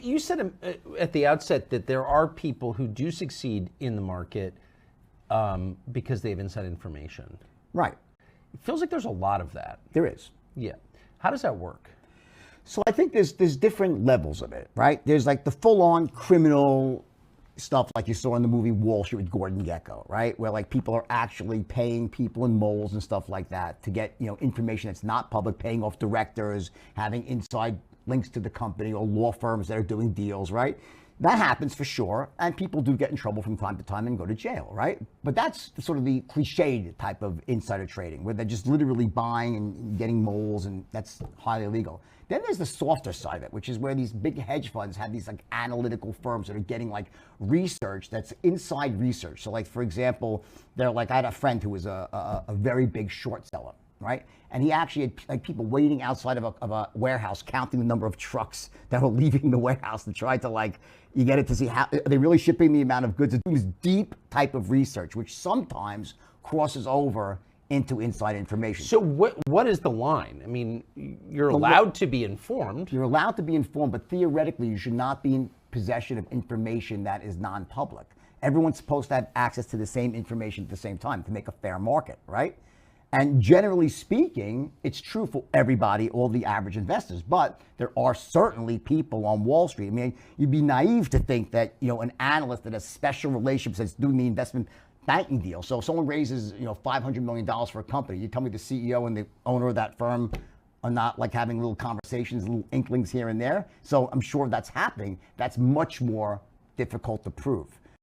You said at the outset that there are people who do succeed in the market because they have inside information. Right. It feels like there's a lot of that. There is. Yeah. How does that work? So I think there's different levels of it, right? There's like the full-on criminal stuff like you saw in the movie Wall Street with Gordon Gekko, right? Where like people are actually paying people in moles and stuff like that to get, information that's not public, paying off directors, having inside links to the company or law firms that are doing deals, right? That happens for sure, and people do get in trouble from time to time and go to jail, right? But that's sort of the cliched type of insider trading, where they're just literally buying and getting moles, and that's highly illegal. Then there's the softer side of it, which is where these big hedge funds have these like analytical firms that are getting like research that's inside research. So like, for example, they're like, I had a friend who was a very big short seller, right? And he actually had like people waiting outside of a warehouse, counting the number of trucks that were leaving the warehouse to try to like, you get it to see how, are they really shipping the amount of goods? It's this deep type of research, which sometimes crosses over into inside information. So what is the line? I mean, you're allowed to be informed. You're allowed to be informed, but theoretically you should not be in possession of information that is non-public. Everyone's supposed to have access to the same information at the same time to make a fair market, right? And generally speaking, it's true for everybody, all the average investors, but there are certainly people on Wall Street. I mean, you'd be naive to think that, an analyst that has special relationships that's doing the investment banking deal. So if someone raises, $500 million for a company, you tell me the CEO and the owner of that firm are not like having little conversations, little inklings here and there. So I'm sure that's happening. That's much more difficult to prove.